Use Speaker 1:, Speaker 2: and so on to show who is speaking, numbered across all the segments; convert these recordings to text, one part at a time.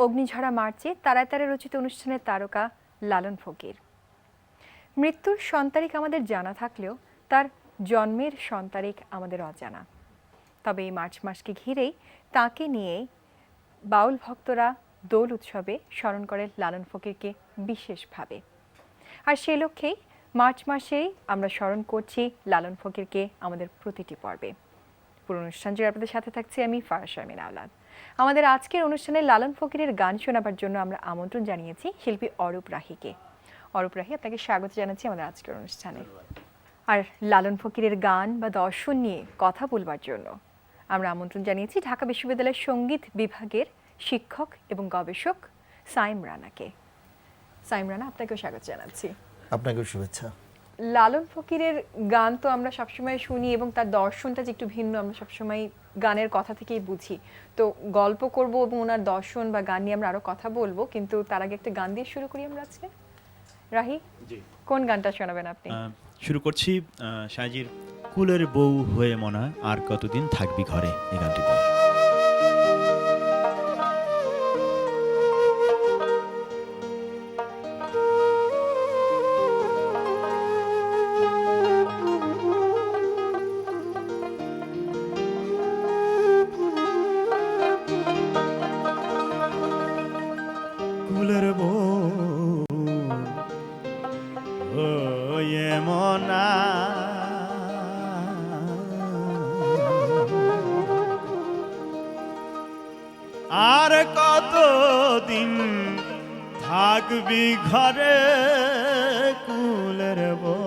Speaker 1: অগ্নিঝরা মার্চে তারায় তারায় রচিত অনুষ্ঠানের তারকা লালন ফকির। মৃত্যুর সন্তারিখ আমাদের জানা থাকলেও তার জন্মের সন্তারিখ আমাদের অজানা। তবে এই মার্চ মাসকে ঘিরেই তাকে নিয়েই বাউল ভক্তরা দোল উৎসবে স্মরণ করে লালন ফকিরকে বিশেষভাবে। আর সেই লক্ষ্যেই মার্চ মাসেই আমরা স্মরণ করছি লালন ফকিরকে আমাদের প্রতিটি পর্বে। পুরো অনুষ্ঠান জুড়ে আপনাদের সাথে থাকছি আমি ফারাহ শারমিন আওলাদ। আমাদের আজকের অনুষ্ঠানে লালন ফকিরের গান শোনাবার জন্য আমরা আমন্ত্রণ জানিয়েছি শিল্পী অরূপ রাহিকে। অরূপ রাহি, আপনাকে স্বাগত জানাচ্ছি আমাদের আজকের অনুষ্ঠানে। আর লালন ফকিরের গান বা দর্শন নিয়ে কথা বলবার জন্য আমরা আমন্ত্রণ জানিয়েছি ঢাকা বিশ্ববিদ্যালয়ের সঙ্গীত বিভাগের শিক্ষক এবং গবেষক সাইম রানাকে। সাইম রানা, আপনাকেও স্বাগত জানাচ্ছি।
Speaker 2: আপনাকেও শুভেচ্ছা।
Speaker 1: লালন ফকিরের গান তো আমরা সবসময় শুনি এবং তার দর্শনটা যে একটু ভিন্ন আমরা সবসময় গানের কথা থেকেই বুঝি। তো গল্প করব এবং ওনার দর্শন বা গান নিয়ে আমরা আরো কথা বলবো, কিন্তু তার আগে একটা গান দিয়ে শুরু করি আমরা আজকে। রাহি, কোন গানটা শোনাবেন আপনি?
Speaker 3: শুরু করছি সাজির কুলের বউ হয়ে মনা আর কতদিন থাকবি ঘরে, এই গানটি। কুলের বউ হয়ে মনা আর কতদিন থাকবি ঘরে, কুলের বউ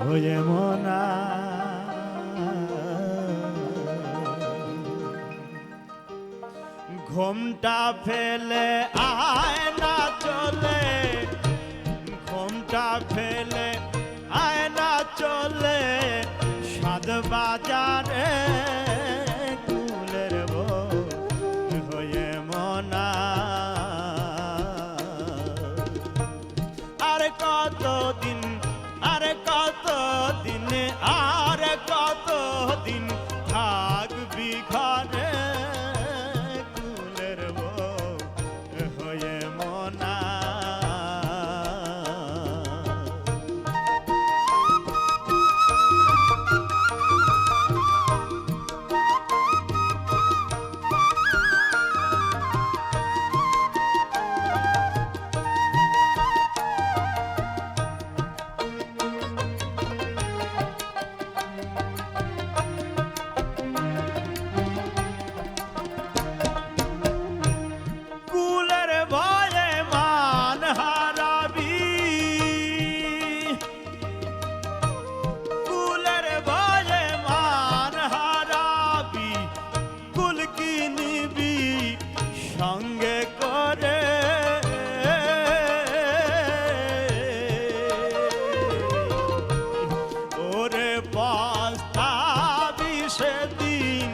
Speaker 3: হয়ে মনা ঘোমটা ফেলে আয় না চলে, ঘোমটা ফেলে আয় না চলে সাদ বাজারে, কুলের বউ হয়ে মনা আর কতদিন, আর কতদিন, আর কতদিন থাকবি ঘরে, কুলের বউ হয়ে মনা। সঙ্গে করে ওরে পস্তাবি সেদিন,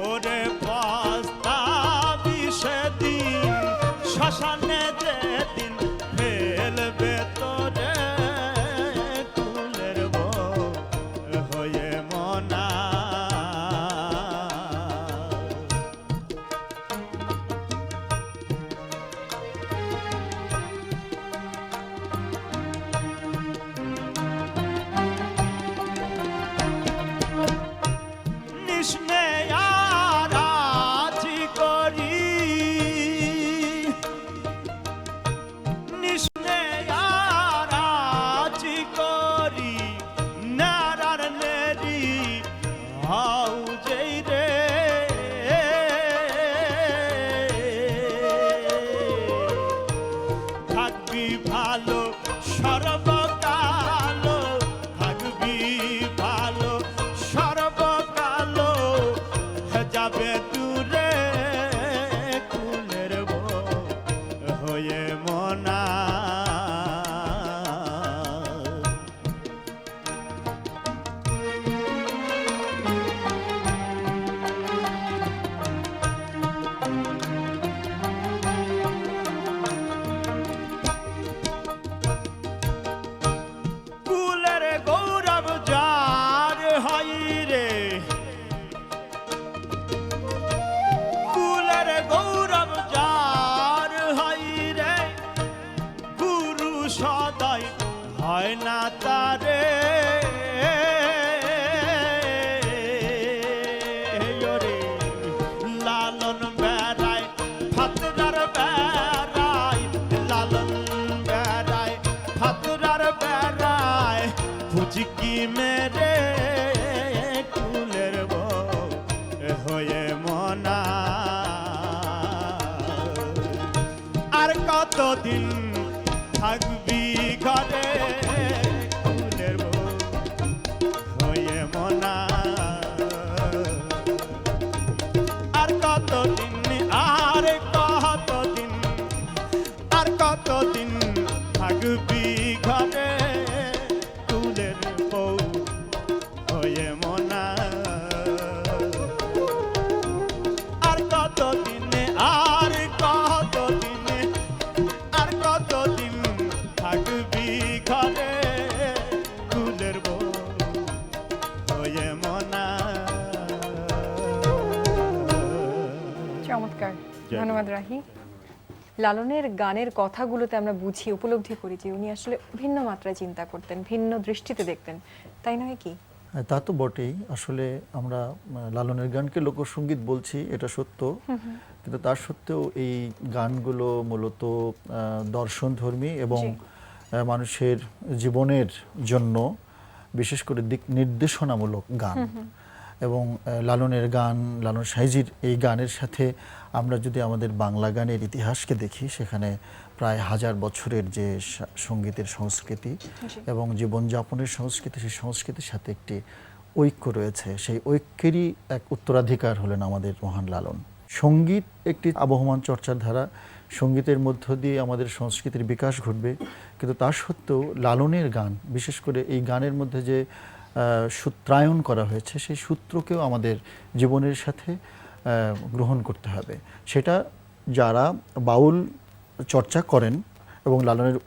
Speaker 3: ওরে পস্তাবি সেদিন শ্মশানে যেদিন ফেলবে তোরে, কুলের বউ হয়ে মনা। থাকবি ভালো সর্বকালো, থাকবি ভালো সর্বকালো, যাবে দূরে, কুলের বউ হয়ে মনা। পায় না তারে ওরে লালন বেড়ায় ফাতরার বেড়ায় লালন বেড়ায় ফাতরার বেড়ায় ফুচকি মেরে কুলের বউ হয়ে মনা আর কতদিন থাকবি ঘরে কুলের বউ হয়ে মনা আর কতদিন আর কতদিন আর কতদিন থাকবি ঘরে কুলের বউ হয়ে মনা আর কতদিন আর কতদিন আর কতদিন থাকবি ঘরে কুলের বউ হয়ে মনা
Speaker 1: চমৎকার,
Speaker 3: জয়
Speaker 1: ধন্যবাদ রাহি। লালনের গানের কথাগুলোতে আমরা বুঝি, উপলব্ধি করি যে উনি আসলে ভিন্ন মাত্রায় চিন্তা করতেন, ভিন্ন দৃষ্টিতে দেখতেন, তাই নয় কি?
Speaker 2: হ্যাঁ, তা তো বটেই। আসলে আমরা লালনের গানকে লোকসঙ্গীত বলছি, এটা সত্য, কিন্তু তার সত্ত্বেও এই গানগুলো মূলত দর্শনধর্মী এবং
Speaker 1: জি।
Speaker 2: মানুষের জীবনের জন্য বিশেষ করে দিক নির্দেশনামূলক গান। এবং লালনের গান, লালন সাইজির এই গানের সাথে আমরা যদি আমাদের বাংলা গানের ইতিহাসকে দেখি, সেখানে প্রায় 1000 বছরের যে সঙ্গীতের সংস্কৃতি
Speaker 1: জি।
Speaker 2: এবং জীবনযাপনের সংস্কৃতি, সেই সংস্কৃতির সাথে একটি ঐক্য রয়েছে। সেই ঐক্যেরই এক উত্তরাধিকার হলেন আমাদের মহান লালন। সঙ্গীত একটি আবহমান চর্চার ধারা, সঙ্গীতের মধ্য দিয়ে আমাদের সংস্কৃতির বিকাশ ঘটবে, কিন্তু তা সত্ত্বেও লালনের গান, বিশেষ করে এই গানের মধ্যে যে সূত্রায়ন করা হয়েছে, সেই সূত্রকেও আমাদের জীবনের সাথে গ্রহণ করতে হবে। সেটা যারা বাউল চর্চা করেন এবং লালনের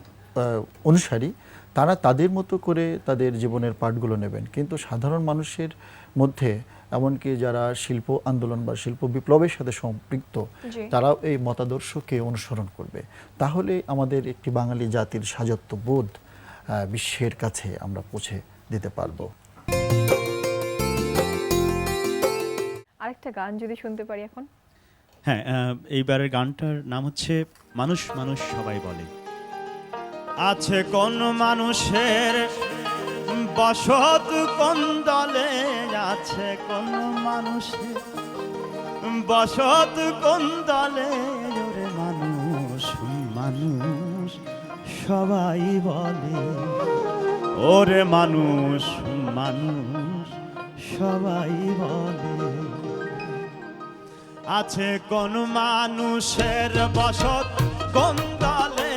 Speaker 2: অনুসারী, তারা তাদের মতো করে তাদের জীবনের পাঠগুলো নেবেন, কিন্তু সাধারণ মানুষের মধ্যে, এমনকি যারা শিল্প আন্দোলন বা শিল্প বিপ্লবের সাথে সম্পৃক্ত,
Speaker 1: জি।
Speaker 2: তারাও এই মতাদর্শকে অনুসরণ করবে। তাহলে আমাদের একটি বাঙালি জাতির সাজত্ব বোধ বিশ্বের কাছে আমরা পৌঁছে দিতে পারবো।
Speaker 1: আরেকটা গান যদি শুনতে পারি এখন।
Speaker 3: হ্যাঁ, এইবারের গানটার নাম হচ্ছে মানুষ মানুষ সবাই বলে। আছে কোন মানুষের বসত কোন দলে, আছে কোন মানুষের বসত কোন দলে, ওরে মানুষ মানুষ সবাই বলে, ওরে মানুষ মানুষ সবাই বলে। আছে কোন মানুষের বসত কোন দলে,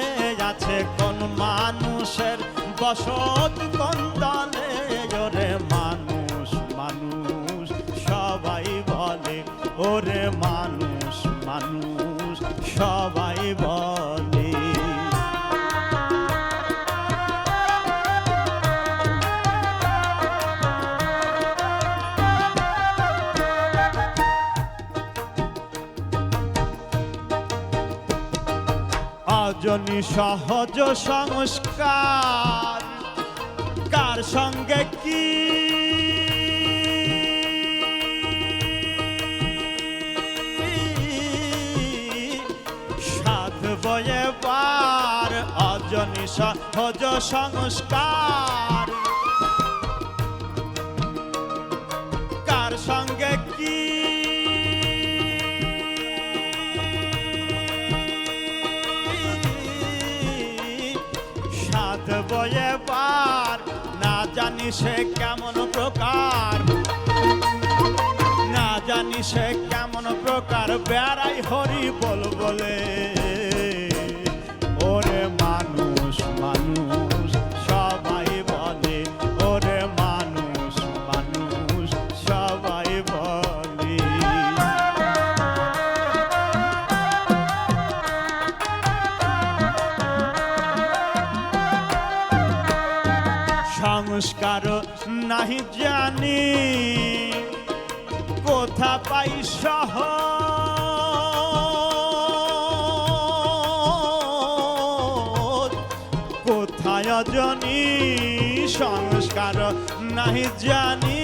Speaker 3: আছে কোন মানুষের বসত কোন দলে, ওরে মানুষ মানুষ সবাই বলে, ওরে মানুষ মানুষ সবাই বলে। অজনী সহজ সংস্কার কার সঙ্গে কি, সাধ বয়ে বার অজনী সহজ সংস্কার কার সঙ্গে কি, সাধ বয়ে বার না জানি সে কেমন প্রকার, না জানি সে কেমন প্রকার, বেড়াই হরি বল বলে, ওরে মানুষ মানুষ সবাই বলে, ওরে মানুষ মানুষ সবাই বলে। সংস্কার নাহি জানি কোথা পাই সহজ, কোথা কোথায় জনি সংস্কার নাহি জানি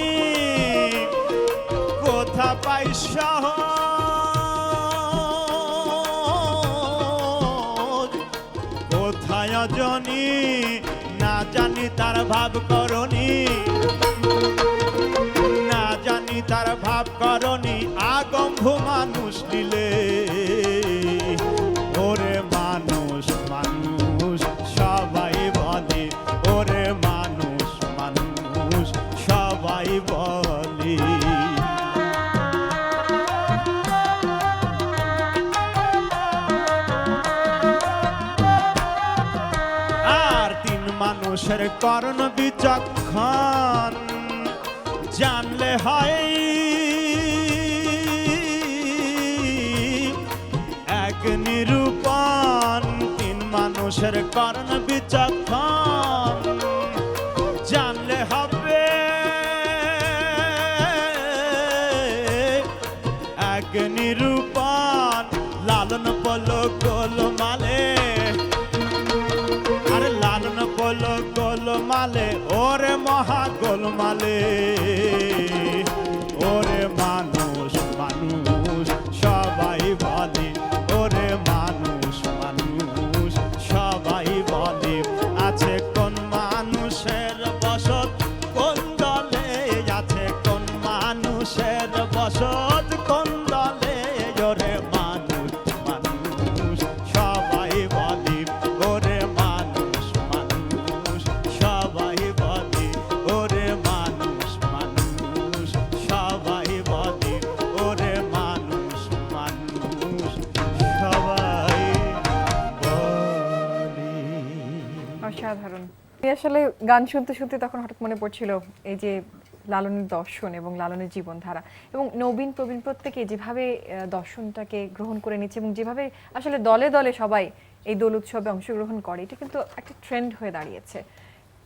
Speaker 3: কোথা পাই সহজ কোথায় জনি না জানি তার ভাব করনি না জানি তার ভাব করনি আগম্ভ মানুষ নিলে ওরে মানুষ মানুষ সবাই বলে ওরে মানুষ মানুষ সবাই বলে আর তিন মানুষের কর্ণ বিচক্ষণ জানলে হয় এক নিরূপণ তিন মানুষের কর্ণ বিচক্ষণ জানলে হবে এক নিরূপণ লালন পল গোলমালে আরে লালন পল গোলমালে ওরে মহা গোলমালে ওরে মানুষ মানুষ সবাই বলে ওরে মানুষ মানুষ সবাই বলে আছে কোন মানুষের বসত কোন দলে আছে কোন মানুষের বসত কোন দলে ওরে মানুষ মানুষ সবাই বলে ওরে মানুষ মানুষ সবাই বলে ওরে মানুষ মানুষ সবাই বলে ওরে মানুষ মানুষ সবাই বলে
Speaker 1: অসাধারণ। আমি আসলে গান শুনতে শুনতে তখন হঠাৎ মনে পড়ছিল এই যে লালনের দর্শন এবং লালনের জীবনধারা এবং নবীন প্রবীণ প্রত্যেকে যেভাবে দর্শনটাকে গ্রহণ করে নিচ্ছে এবং যেভাবে আসলে দলে দলে সবাই এই দোল উৎসবে অংশগ্রহণ করে, এটা কিন্তু একটা ট্রেন্ড হয়ে দাঁড়িয়েছে।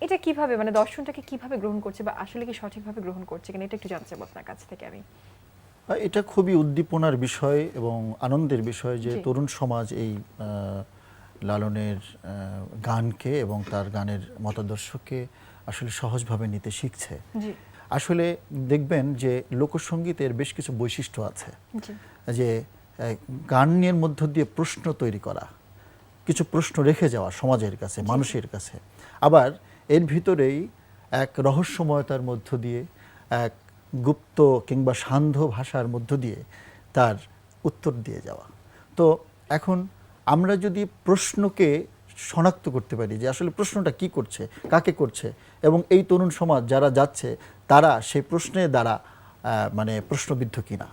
Speaker 1: এটা কিভাবে মানে দর্শনটাকে কিভাবে গ্রহণ করছে বা আসলে কি সঠিকভাবে গ্রহণ করছে কিনা এটা একটু জানতে চাইবো আপনার কাছ থেকে আমি।
Speaker 2: এটা খুবই উদ্দীপনার বিষয় এবং আনন্দের বিষয় যে
Speaker 1: জি।
Speaker 2: তরুণ সমাজ এই লালনের গানকে এবং তার গানের মতাদর্শকে আসলে সহজভাবে নিতে শিখছে।
Speaker 1: জি
Speaker 2: আসলে দেখবেন যে লোকসঙ্গীতের বেশ কিছু বৈশিষ্ট্য আছে,
Speaker 1: জি
Speaker 2: যে গানের মধ্য দিয়ে প্রশ্ন তৈরি করা, কিছু প্রশ্ন রেখে যাওয়া সমাজের কাছে, মানুষের কাছে, আবার এর ভিতরেই এক রহস্যময়তার মধ্য দিয়ে, এক গুপ্ত কিংবা সান্ধ্য ভাষার মধ্য দিয়ে তার উত্তর দিয়ে যাওয়া। তো এখন আমরা যদি প্রশ্নকে শনাক্ত করতে পারি যে আসলে প্রশ্নটা কি করছে, কাকে করছে, এবং এই তরুণ সমাজ যারা যাচ্ছে তারা সেই প্রশ্নের দ্বারা মানে প্রশ্নবিদ্ধ কিনা,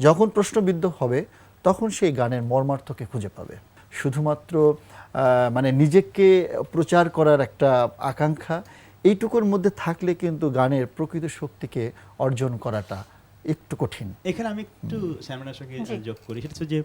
Speaker 2: যখন প্রশ্নবিদ্ধ হবে তখন সেই গানের মর্মার্থকে খুঁজে পাবে। শুধুমাত্র মানে নিজেকে প্রচার করার একটা আকাঙ্ক্ষা এইটুকুর মধ্যে থাকলে কিন্তু গানের প্রকৃত শক্তিকে অর্জন করাটা একটু কঠিন।
Speaker 3: এখানে আমি একটু স্যামরার সঙ্গে
Speaker 1: জি।
Speaker 3: যোগ করি, সেটা হচ্ছে যে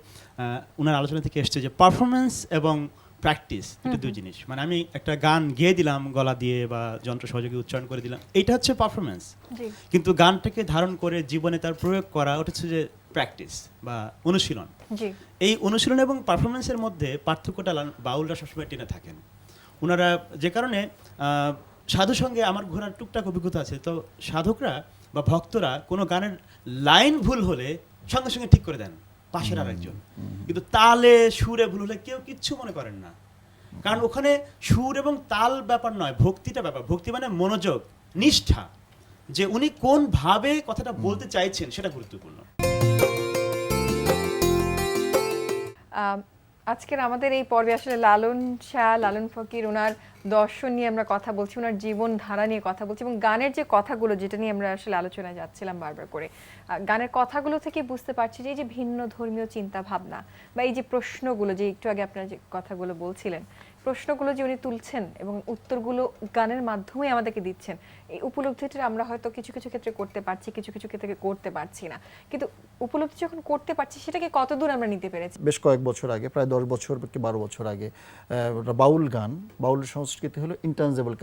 Speaker 3: ওনার আলোচনা থেকে এসছে যে পারফরমেন্স এবং প্র্যাকটিস এটা দুই জিনিস। মানে আমি একটা গান গেয়ে দিলাম গলা দিয়ে বা যন্ত্র সহযোগী উচ্চারণ করে দিলাম, এইটা হচ্ছে পারফরমেন্স।
Speaker 1: জি
Speaker 3: কিন্তু গানটাকে ধারণ করে জীবনে তার প্রয়োগ করা ওটা হচ্ছে যে প্র্যাকটিস বা অনুশীলন।
Speaker 1: জি
Speaker 3: এই অনুশীলন এবং পারফরমেন্সের মধ্যে পার্থক্যটা বাউলরা সবসময় টেনে থাকেন। ওনারা যে কারণে সাধু সঙ্গে আমার ঘোরার টুকটাক অভিজ্ঞতা আছে, তো সাধকরা বা ভক্তরা কোনো গানের লাইন ভুল হলে সঙ্গে সঙ্গে ঠিক করে দেন পাশের আরেকজন, কিন্তু তালে সুরে ভুল হলে কেউ কিচ্ছু মনে করেন না, কারণ ওখানে সুর এবং তাল ব্যাপার নয়, ভক্তিটা ব্যাপার। ভক্তি মানে মনোযোগ, নিষ্ঠা, যে উনি কোন ভাবে কথাটা বলতে চাইছেন সেটা গুরুত্বপূর্ণ।
Speaker 1: আজকের আমাদের এই পর্বে আসলে লালন শাহ, লালন ফকির, ওনার দর্শন নিয়ে আমরা কথা বলছি, ওনার জীবন ধারা নিয়ে কথা বলছি এবং গানের যে কথাগুলো যেটা নিয়ে আমরা আসলে আলোচনায় যাচ্ছিলাম বারবার করে, গানের কথাগুলো থেকে বুঝতে পারছি যে এই যে ভিন্ন ধর্মীয় চিন্তা ভাবনা বা এই যে প্রশ্নগুলো, যে একটু আগে আপনারা যে কথাগুলো বলছিলেন, প্রশ্নগুলো যে উনি তুলছেন এবং উত্তরগুলো গানের মাধ্যমে আমাদেরকে দিচ্ছেন, এই উপলব্ধিটা আমরা হয়তো কিছু কিছু ক্ষেত্রে করতে পারছি, কিছু কিছু ক্ষেত্রে করতে পারছি না, কিন্তু উপলব্ধি যখন করতে পারছি সেটাকে কতদূর আমরা নিতে পেরেছি।
Speaker 2: বেশ কয়েক বছর আগে, প্রায় 10 বছর কি 12 বছর আগে, বাউল গান, বাউল সংস্কৃতি হলো ইনট্যাঞ্জিবল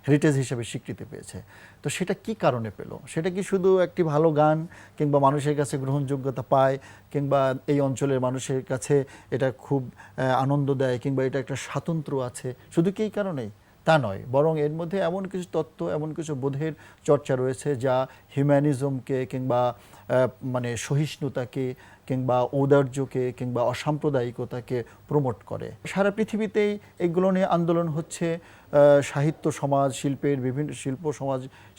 Speaker 2: হেরিটেজ হিসেবে স্বীকৃতি পেয়েছে। তো সেটা কি কারণে পেল? সেটা কি শুধু একটি ভালো গান কিংবা মানুষের কাছে গ্রহণযোগ্যতা পায় কিংবা এই অঞ্চলের মানুষের কাছে এটা খুব আনন্দ দেয় কিংবা এটা একটা স্বাতন্ত্র্য আছে, শুধু কি এই কারণেই? তা নয়, বরং এর মধ্যে এমন কিছু তত্ত্ব, এমন কিছু বোধের চর্চা রয়েছে যা হিউম্যানিজমকে কিংবা মানে সহিষ্ণুতাকে কিংবা ঔদার্যকে কিংবা অসাম্প্রদায়িকতাকে প্রমোট করে। সারা পৃথিবীতেই এগুলো নিয়ে আন্দোলন হচ্ছে। সাহিত্য সমাজ, শিল্পের বিভিন্ন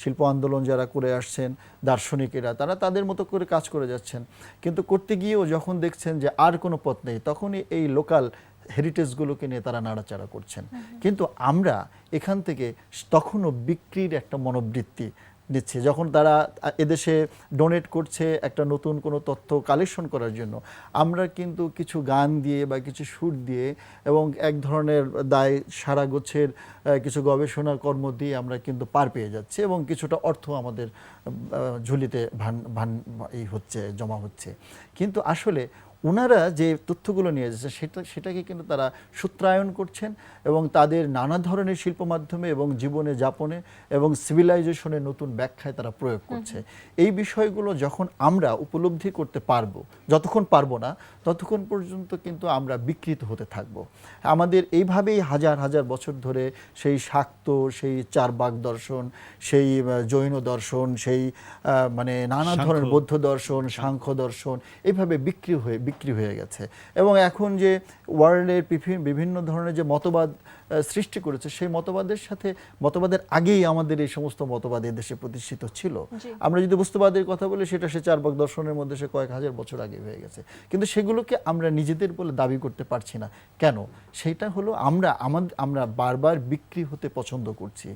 Speaker 2: শিল্প আন্দোলন যারা করে আসছেন, দার্শনিকেরা, তারা তাদের মতো করে কাজ করে যাচ্ছেন। কিন্তু করতে গিয়েও যখন দেখছেন যে আর কোনো পথ নেই, তখনই এই লোকাল হেরিটেজগুলোকে নিয়ে তারা নাড়াচাড়া করছেন। কিন্তু আমরা এখান থেকে তখনও বিক্রির একটা মনোবৃত্তি নিচ্ছে। যখন তারা এদেশে ডোনেট করছে একটা নতুন কোনো তথ্য কালেকশন করার জন্য, আমরা কিন্তু কিছু গান দিয়ে বা কিছু সুর দিয়ে এবং এক ধরনের দায় সারা গোছের কিছু গবেষণা কর্ম দিয়ে আমরা কিন্তু পার পেয়ে যাচ্ছি এবং কিছুটা অর্থ আমাদের ঝুলিতে জমা হচ্ছে। কিন্তু আসলে ওনারা যে তথ্যগুলো নিয়ে এসেছে সেটাকে কিন্তু তারা সূত্রায়ন করছেন এবং তাদের নানা ধরনের শিল্প মাধ্যমে এবং জীবনে যাপনে এবং সিভিলাইজেশনের নতুন ব্যাখ্যায় তারা প্রয়োগ করছে। এই বিষয়গুলো যখন আমরা উপলব্ধি করতে পারবো, যতক্ষণ পারবো না ততক্ষণ পর্যন্ত কিন্তু আমরা বিকৃত হতে থাকবো। আমাদের এইভাবেই হাজার হাজার বছর ধরে সেই শাক্ত, সেই চারবাক দর্শন, সেই জৈন দর্শন, সেই মানে নানা ধরনের বৌদ্ধ দর্শন, সাংখ্য দর্শন এইভাবে বিক্রি হয়ে গেছে। এবং এখন যে ওয়ার্ল্ডের বিভিন্ন ধরনের যে মতবাদ সৃষ্টি করেছে, সেই মতবাদের আগেই আমাদের এই সমস্ত মতবাদ দেশে প্রতিষ্ঠিত ছিল। আমরা যদি বস্তুবাদের কথা বলি, সেটা সে চারবাক দর্শনের মধ্যে সে কয়েক হাজার বছর আগে হয়ে গেছে। কিন্তু সেগুলোকে আমরা নিজেদের বলে দাবি করতে পারছি না। কেন? সেটা হলো আমরা বারবার বিক্রি হতে পছন্দ করছি,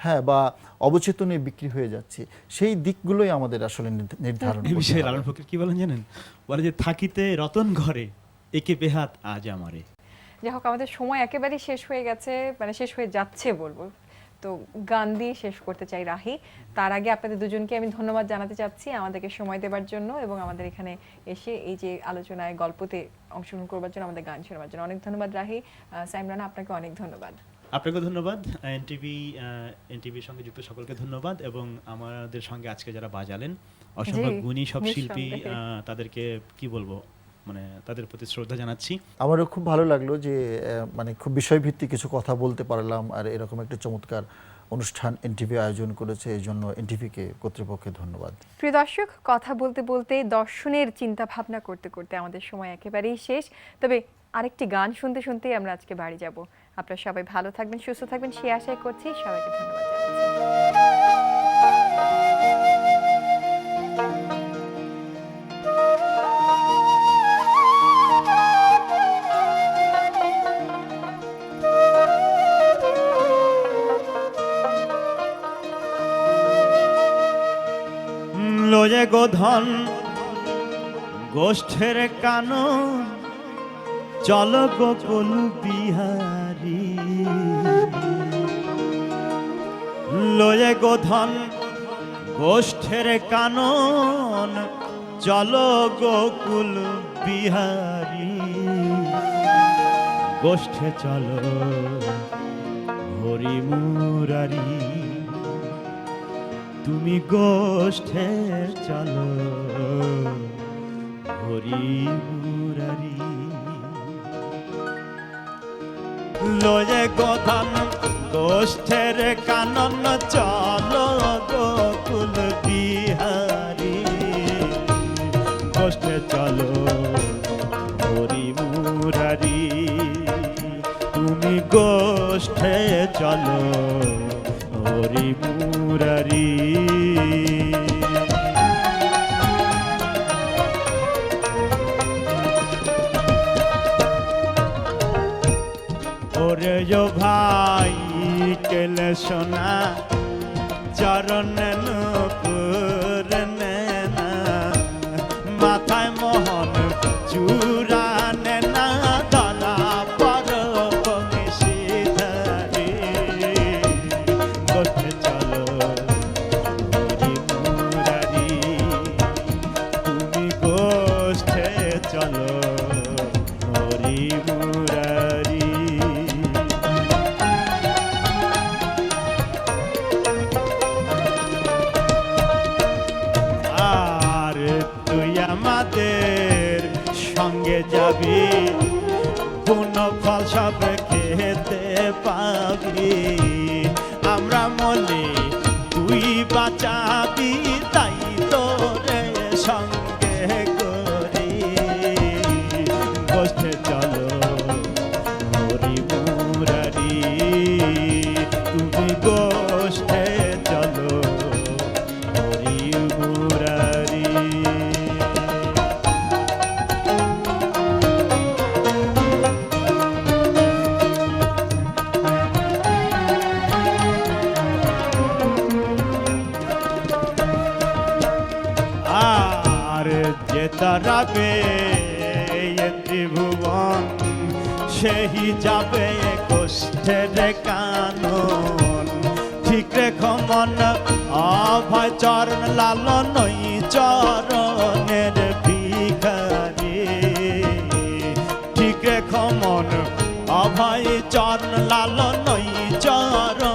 Speaker 2: হ্যাঁ, বা অবচেতনে বিক্রি হয়ে যাচ্ছি। সেই দিকগুলোই আমাদের আসলে নির্ধারণ করতে হবে।
Speaker 3: লালন ফকির কি বলেন জানেন? বলে যে থাকিতে রতন ঘরে একে বেহাত আজ আমারে।
Speaker 1: যাই হোক, আমাদের সময় একেবারেই শেষ হয়ে গেছে, মানে শেষ হয়ে যাচ্ছে বলবো। তো গান দিয়ে শেষ করতে চাই রাহি। তার আগে আপনাদের দুজনকে আমি ধন্যবাদ জানাতে চাচ্ছি আমাদেরকে সময় দেওয়ার জন্য এবং আমাদের এখানে এসে এই যে আলোচনায় গল্পতে অংশগ্রহণ করবার জন্য, আমাদের গান শোনাবার জন্য অনেক ধন্যবাদ রাহি। সাইম রানা, আপনাকে অনেক ধন্যবাদ।
Speaker 3: আপনাকে ধন্যবাদ। এনটিভির সঙ্গে যুক্ত সকলকে ধন্যবাদ এবং আমাদের সঙ্গে আজকে যারা বাজালেন অসম্ভব গুণী সব শিল্পী, তাদেরকে কি বলবো, মানে তাদের প্রতি শ্রদ্ধা জানাচ্ছি।
Speaker 2: আমারও খুব ভালো লাগলো যে মানে খুব বিষয়ভিত্তিক কিছু কথা বলতে পারলাম, আর এরকম একটা চমৎকার অনুষ্ঠান এনটিভি আয়োজন করেছে, এই জন্য এনটিভিকে কর্তৃপক্ষকে ধন্যবাদ।
Speaker 1: প্রিয় দর্শক, কথা বলতে বলতে দর্শনের চিন্তা ভাবনা করতে করতে আমাদের সময় একেবারেই শেষ। তবে আরেকটি গান শুনতে শুনতেই আমরা আজকে বাড়ি যাব। আপনারা সবাই ভালো থাকবেন, সুস্থ থাকবেন, সেই আশাই করছি। সবাইকে ধন্যবাদ
Speaker 3: জানাচ্ছি। লয়ে গোধন গোষ্ঠের কানন, চল গোকুল বিহারী। লয়ে গোধন গোষ্ঠের কানন, চল গোকুল বিহারী। গোষ্ঠে চল হরি মুরারি, তুমি গোষ্ঠে চলো হরি মুরারি। লয়ে গোধন গোষ্ঠের কানন, চলো গোকুল বিহারী। গোষ্ঠে চলো হরি মুরারি, তুমি গোষ্ঠে চলো হরি মুরারি। ওরে যো ভাই কেলে সোনা, চরণ নুপুর নেনা, মাথায় মোহন চূড়া নেনা, ধরা পর বংশীধরে। গোষ্ঠে চলো হরি মুরারি, তুমি গোষ্ঠে চলো হরি মুরারি। আর তুই আমাদের সঙ্গে যাবি গুণ ফল সব খেতে পাবি। আমরা মলি তুই বাঁচাবি, তাই তোরে সঙ্গে করি গোষ্ঠে চলো হরি মুরারি, তুমি গোষ্ঠে চলো হরি মুরারি। আর যে তারাবে ত্রিভুবন, সেই যাবে গোষ্ঠের কানন। ঠিক রেখো মন অভয় চরণ লালন, ওই চরণের ভিখারি। ঠিক রেখো মন অভয় চরণ লালন, ওই চরণ